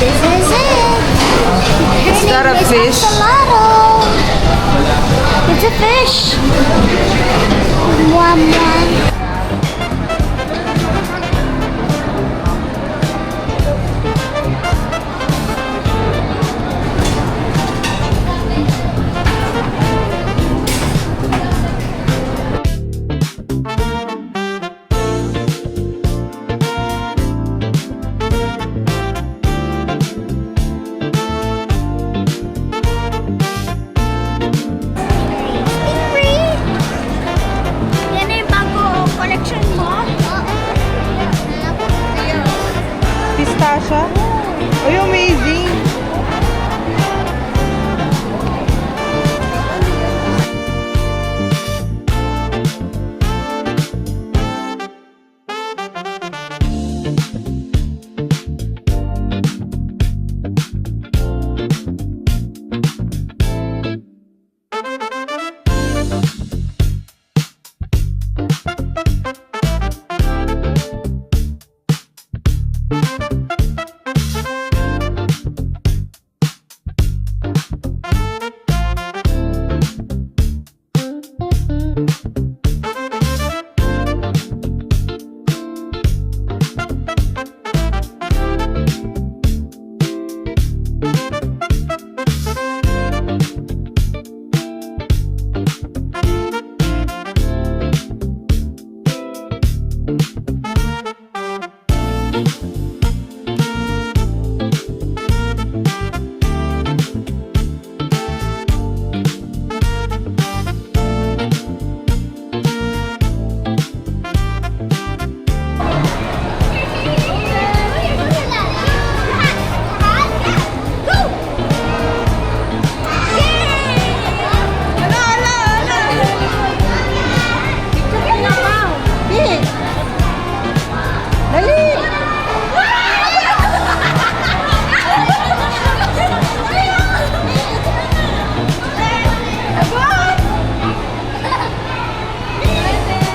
This is it. Is that a fish? Axolotl. It's a fish. Mwah, mwah. Yan na yung bago collection mo? Pistache? Ay, amazing!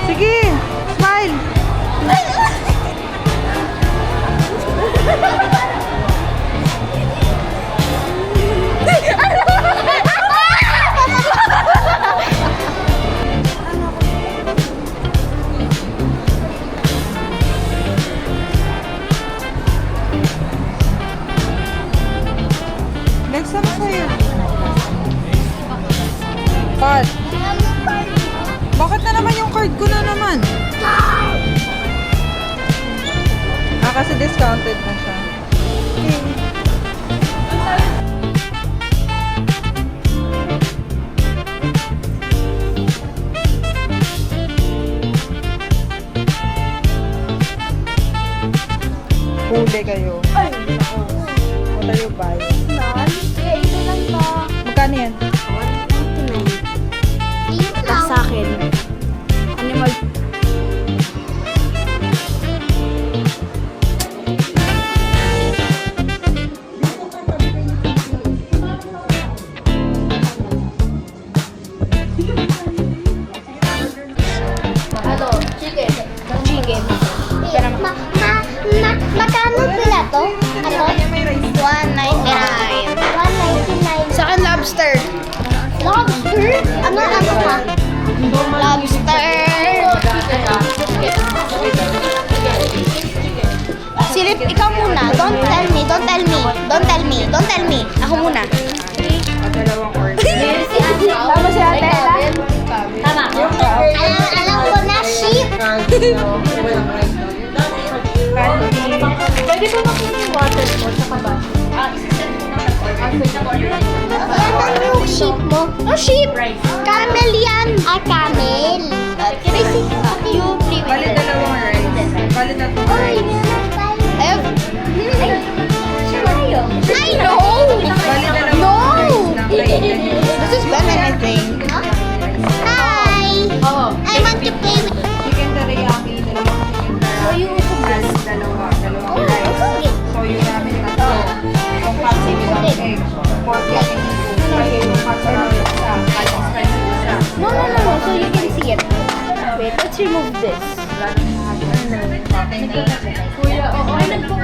Sige! Smile! Next time sa'yo. Card. Bakit na naman yung card ko na naman? Kasi discounted na siya. Huli kayo. Ay, What are you buying? ito lang ba? Magkano yan? 199. Sa akin. Animal. Ano? Chicken. Chicken. Magkano pila to? Ano? 199. 199. Sa akin, lobster. Lobster? Ano ka? Lobster. Silip, ikaw muna. Don't tell me. Don't tell me. Don't tell me. Don't tell me. Ako muna. Dalawang order. Tama si Ate Ella? Tama. Alam ko na, sheep. Pwede ko makuha yung water mo sa kaba? Yan yung sheep mo. Oh, sheep! Camel yan. Ah, camel. You play with Bali it. dalawang rice. Bali tatlong Ay, rice. Ayun. I know. Bali dalawang rice na kainin. This is better, I think. Hi. Oh. I want to play with Chicken teriyaki, dalawang chicken teriyaki. Plus dalawang rice. So yung namin tatlo. Yung katsi isang egg. Pork yakiniku. Yung katsarawit isa. Katsi spicy isa. No. So you can see it. Wait, let's remove this. Kuya, oo.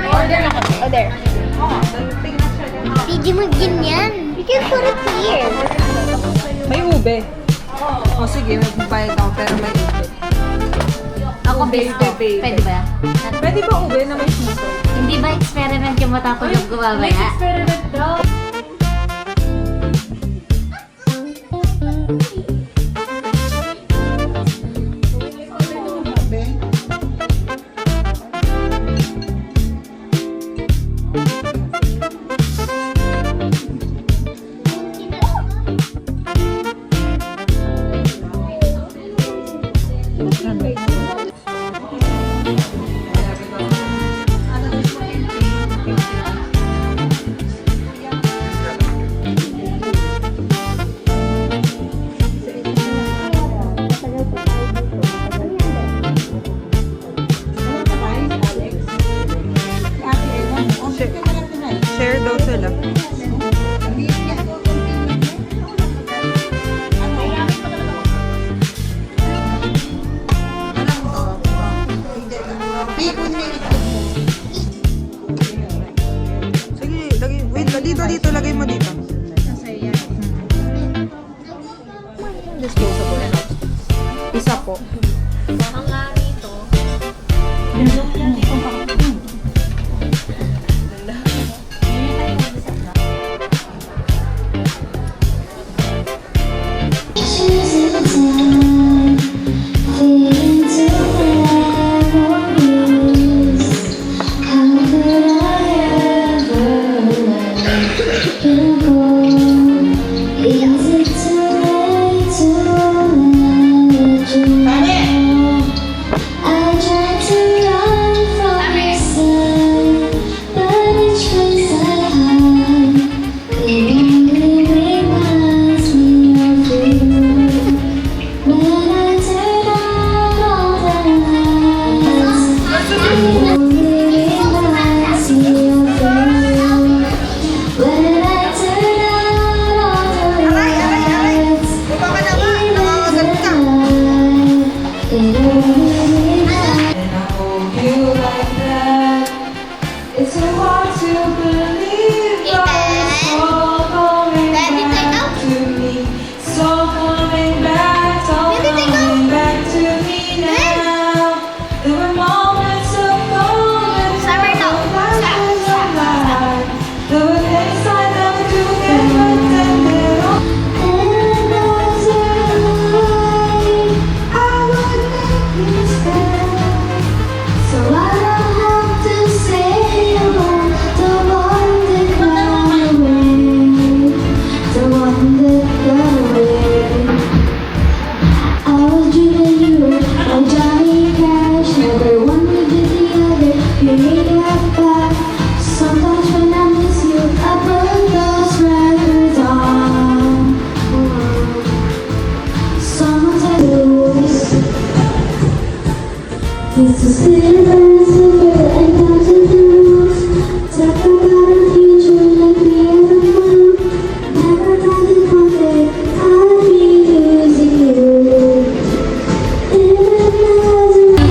Order na kami. Oh, there. Oo, tingnan siya din. Hindi mo ganyan. You can put it here. May ube. O sige, magbayad ako pero may ube. Ako Ube, gusto. ube. Pwede ba? Pwede ba ube na may piso? Hindi ba experiment yung matapos yung gumamaya? experiment daw. Share daw sila. Sige, lagay, wait, dito, lagay mo dito. Disposable. Isa po. Ang ganito. It's so hard to believe it's all coming back to me. So coming back to me now. There were moments of gold and flashes of light. There were things I never could get pretended on. I would make you stay. So I don't have to say the one that got away, the one that got away. I was dreaming you like Johnny Cash, never one we did the other. You made that back. Sometimes when I miss you, I put those records on. Someone said it was. It's a silver secret and comes in the roof. Talk about a future like we ever knew. Never thought that one day I'd be losing you. In another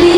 I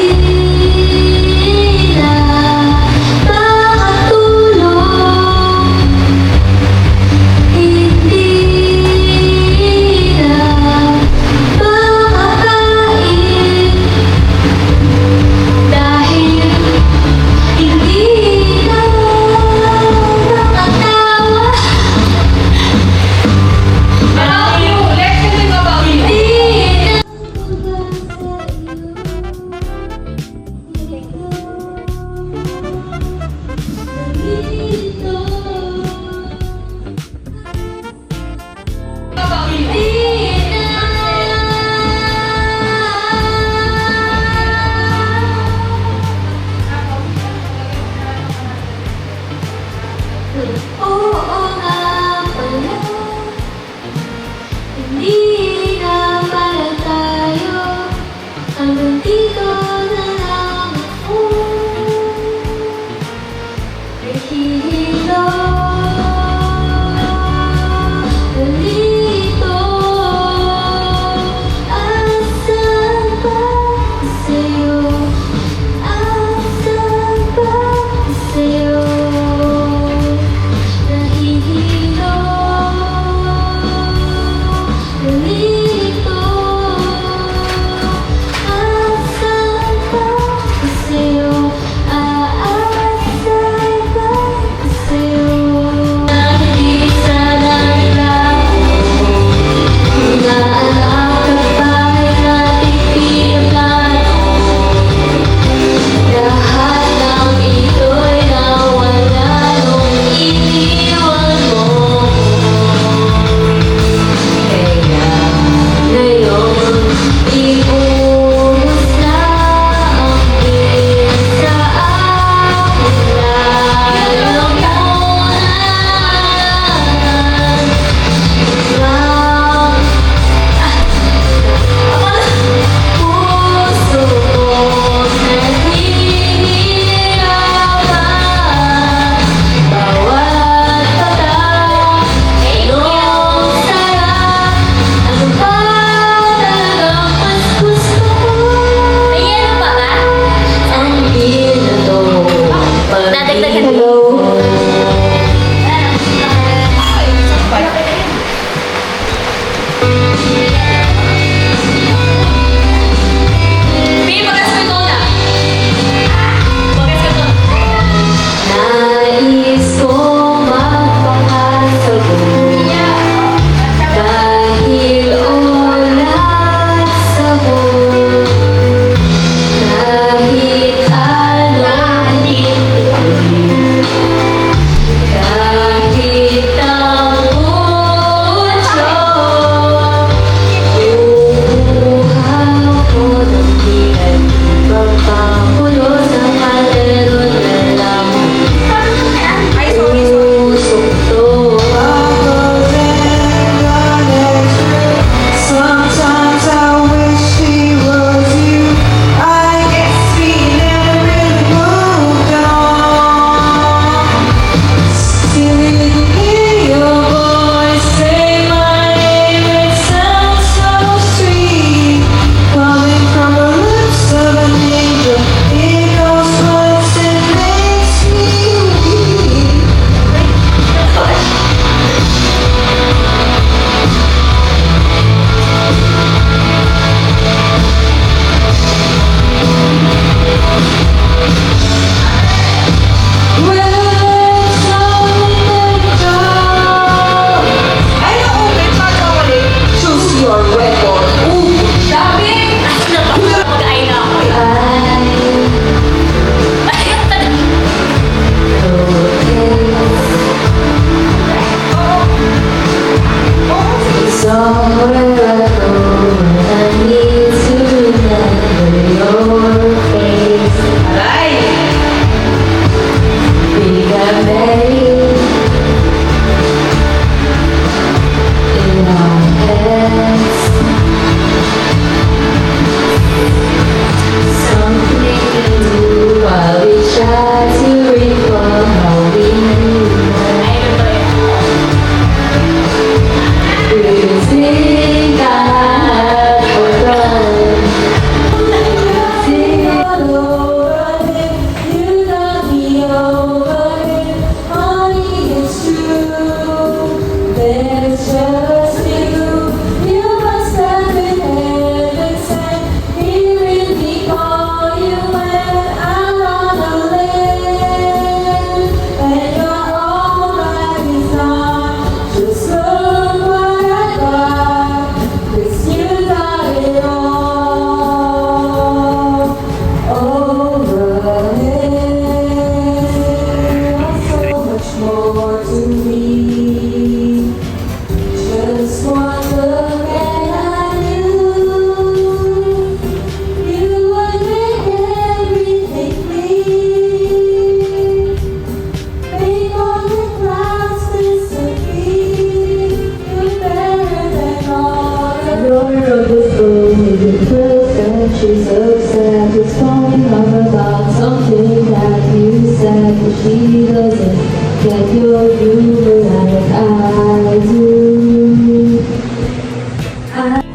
she's upset. She's falling off about something that you said, but she doesn't get your humor like I do.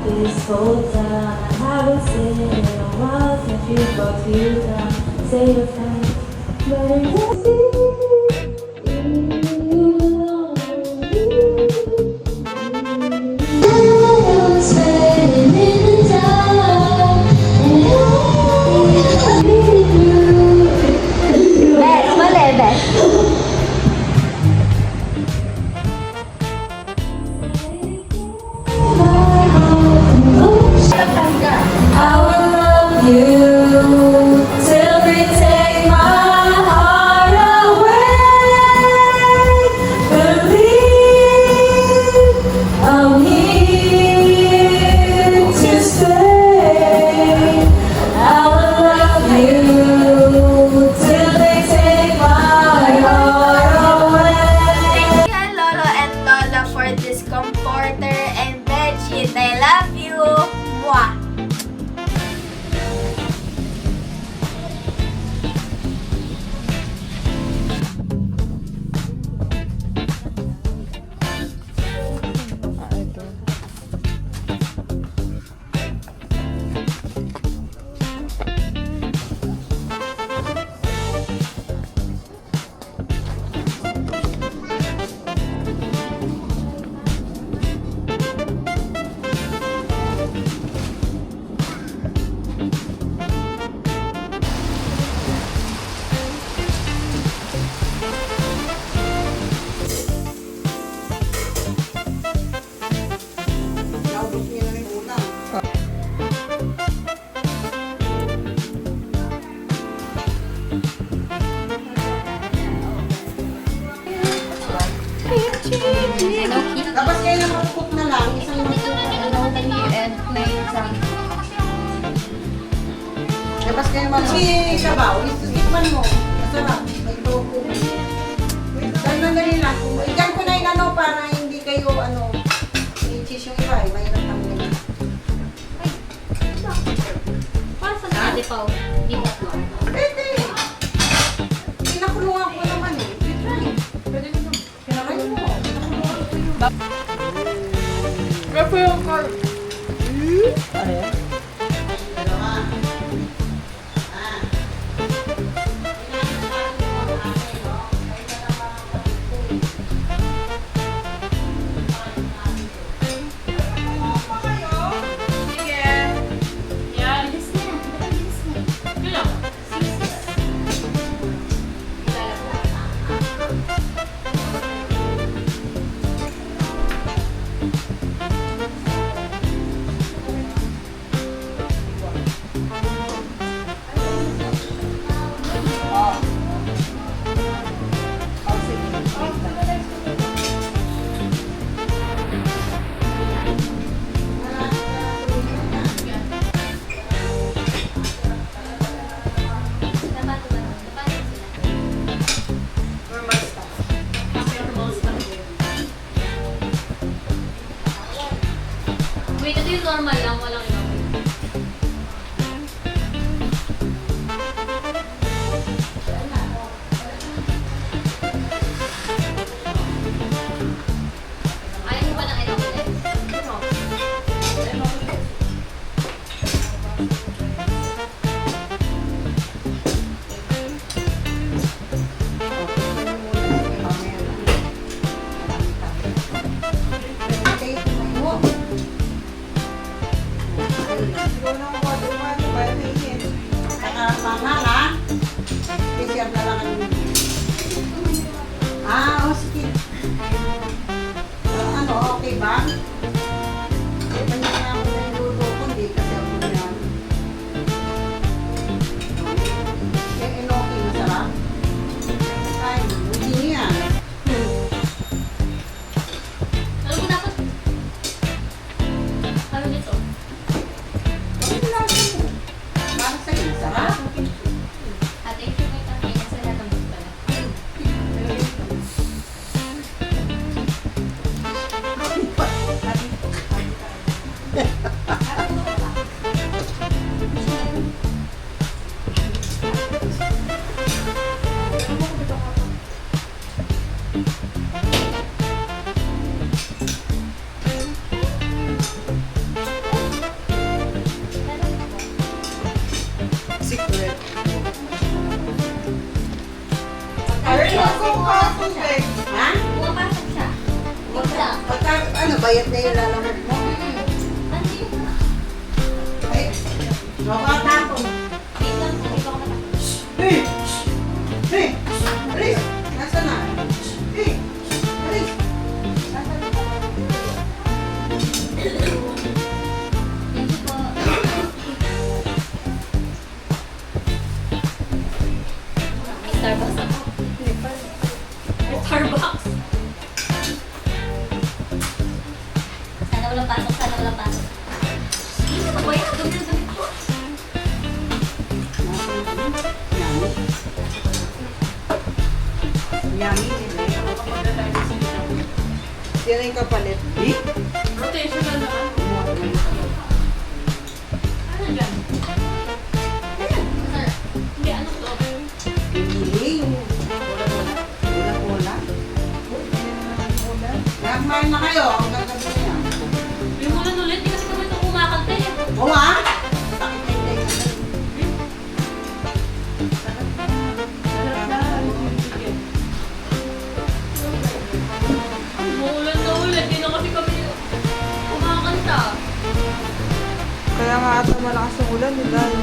This whole time I haven't seen it in a while since you got you down. Say your thanks, but it was you alone. Spending in the dark, and I need you. Bes, mali, Bes. I will love you till they take my heart away. Believe I'm here to stay. I will love you till they take my heart away. Thank you, Lolo and Lola, for this comforter and bedsheet. I love you. Mwah. Tapos kayo na mag-cook na lang, isang Tapos kayo mag-sabaw, itikman mo. Masarap. May tofu. Dali lang. Diyan ko na yung ano para hindi kayo i-cheese yung iba. Mahirap ang nila. Para sa dati pa, hindi mo ito. Pwede. Pinakulungan ko naman eh. Pwede mo. Pinakain mo. Wait, ito yung normal lang, walang iba. Ayaw mo ba ng ilang ulit? Sige. Okay ba? Kanya nga ako na yung luto ko, hindi kasi ako yan. Okay, masarap. Ay, hindi niya. Ano mo dapat? Ano nito? Ano lasa mo? Para sa'yo, masarap. Ate, yung may kanya sa lahat ng pala. secret. Ay, ako pa tubig. Ha? Pumapasok siya. Pagka, ano, bayad na yung lalamog mo? Ay, makatapon. Hey! Hey! Alis! Nasaan na? Hey! Alis! Nasaan na? Starbucks ako. Starbucks. Sana walang pasok, sana walang pasok. Ano ba yan? Dumi na dumi ko. Yummy. Yan yung kapalit. Eh? Rotational naman. Ano dyan? Sir, hindi, ano to? Hindi. Wala. Nagmain na kayo. Ang gagabi niya. Yung ulan ulit, di kasi kami ito kumakanta eh. Oo ah? Sakit na yung tenga. Umuulan na ulit, di na kasi kami kumakanta. Kaya nga ata malakas ang ulan. Dahil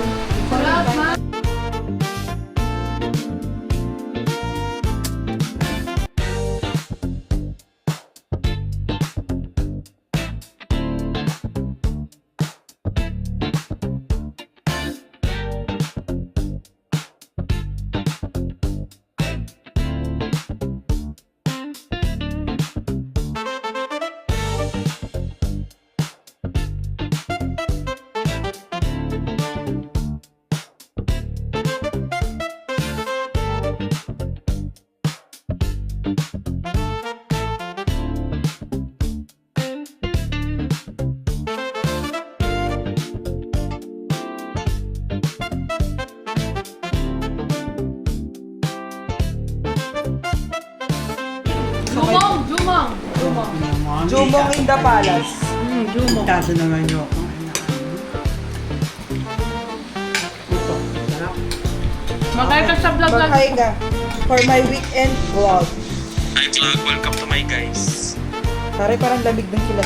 Jumong in the palace. Jumong. Taso naman yun. Magay ka sa vlog lang. Mag-hi ka. For my weekend vlog. Hi vlog, welcome to my guys. Pare parang lamig ng sila.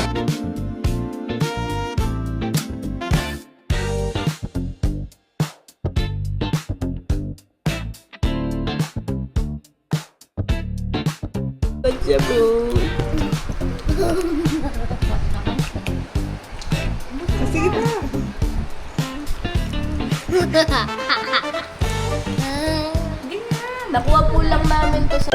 Sige pa. Nakuha po lang namin to sa...